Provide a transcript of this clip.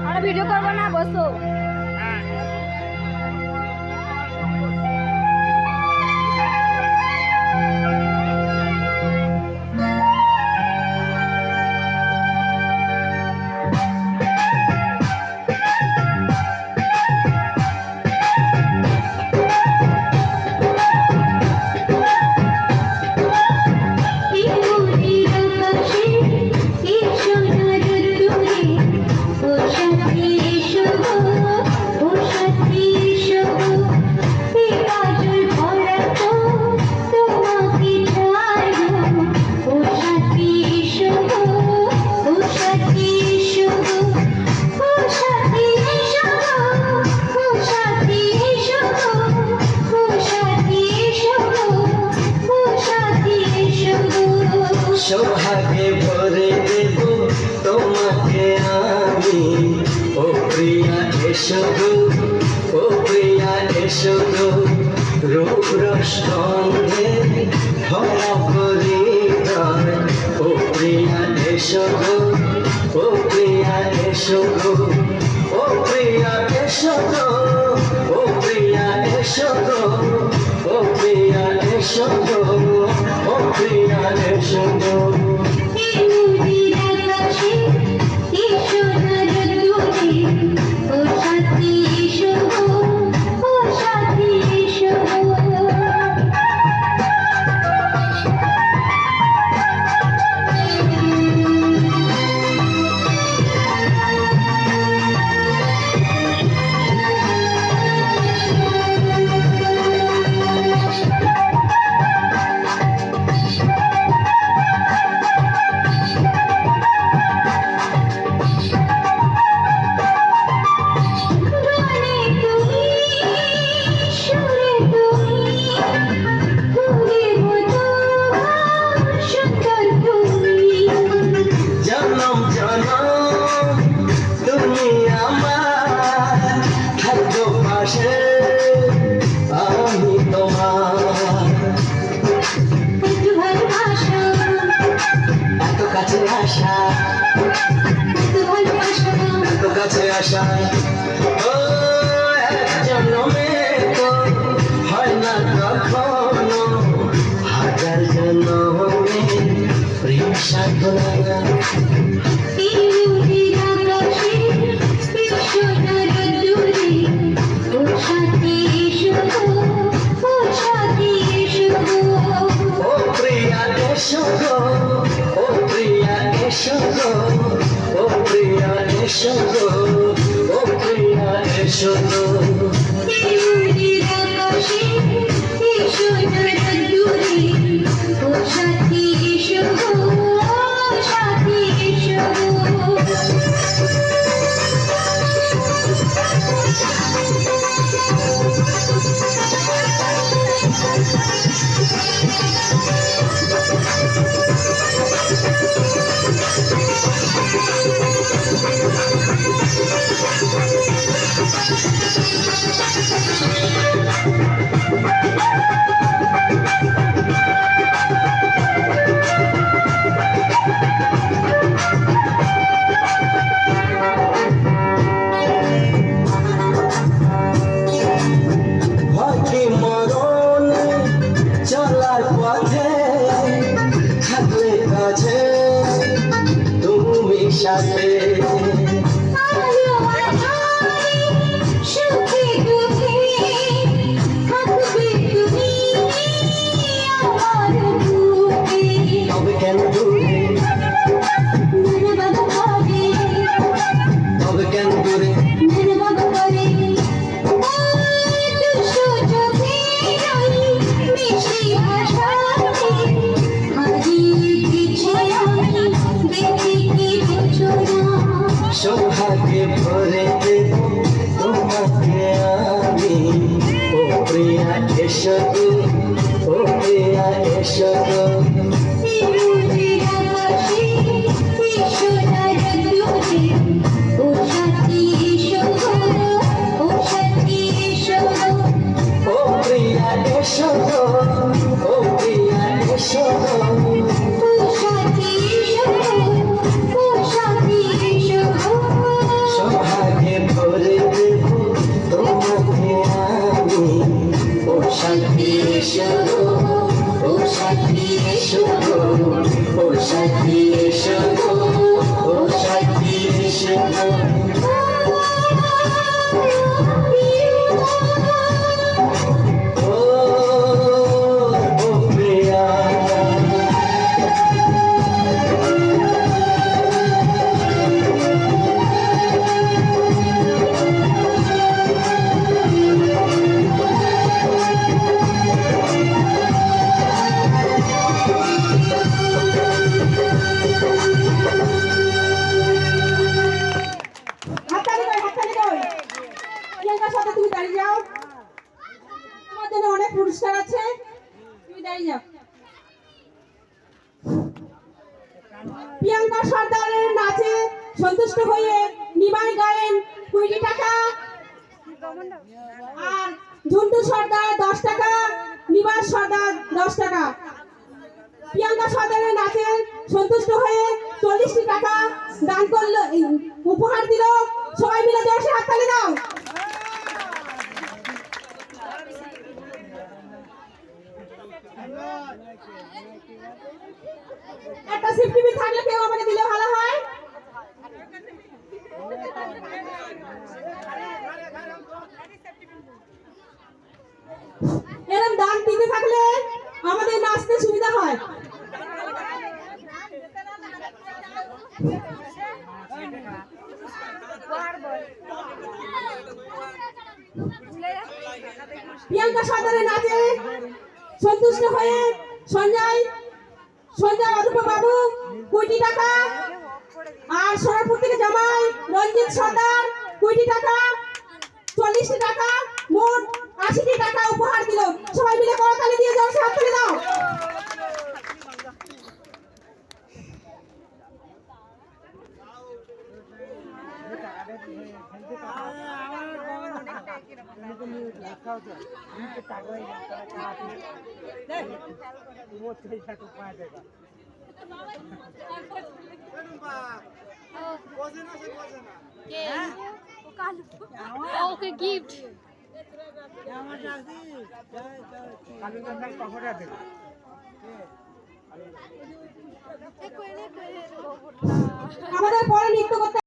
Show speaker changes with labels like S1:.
S1: আমরা ভিডিও করবো না, বসো।
S2: সৌভাগ্যে ভরে দেব তোমাকে আমি, ও প্রিয়া এসো গো, ও প্রিয়া এসো গো, রূপ রসগন্ধে ভরা পরিবার। ও প্রিয়া এসো গো, ও প্রিয়া এসো গো, ও প্রিয়া এসো গো, ও প্রিয়া এসো গো, ও প্রিয়া এসো গো, ও প্রিয়া এসো গো। আমি তোমার এত কাছে আসা, এত কাছে আসা, ও এক জন্মে তো হয় না কখনো, হাজার জন্মে প্রেম সাধনা। এসো গো, ও প্রিয়া এসো গো, ও প্রিয়া এসো গো, ও প্রিয়া এসো গো। চলার পথে থাকলে কাছে তুমি সাথে, তবে কেন দূরে, তবে কেন দূরে, সৌভাগ্যে ভরে দেব তোমাকে আমি, ও প্রিয়া এসো গো, ও প্রিয়া এসো গো। ও প্রিয়া এসো গো, ও প্রিয়া সাথী এসো গো, ও সাথী এসো গো, ও সাথী এসো গো, ও সাথী এসো গো।
S1: অনেক পুরস্কার আছে, তুমি দাঁড়িয়ে যাও। প্রিয়াঙ্কা সর্দারের নাচে সন্তুষ্ট হয়ে নিমাই গায়েন 20 টাকা, আর ঝন্টু সর্দার 10 টাকা, নিবাস সর্দার 10 টাকা। প্রিয়াঙ্কা সর্দারের নাচে সন্তুষ্ট হয়ে 40 টাকা দান করলো, উপহার দিল। সবাই মিলে জোরসে হাততালি দাও। একটা সিফটিভি থাকলে কেউ আমাকে দিলে ভালো হয়। এরকম দান দিতে থাকলে আমাদের নাচতে সুবিধা হয়। প্রিয়াঙ্কা সর্দারের নাচে সন্তুষ্ট হয়ে সঞ্জয় অরূপা বাবু 20 টাকা, আর সোনারপুর থেকে জামাই রঞ্জিত সর্দার 20 টাকা, 40 টাকা, মোট 80 টাকা উপহার দিল। সবাই মিলে করতালি দিয়ে জোরসে হাততালি দাও।
S3: ওকে গিফট
S1: আমাদের পরে নৃত্য করতে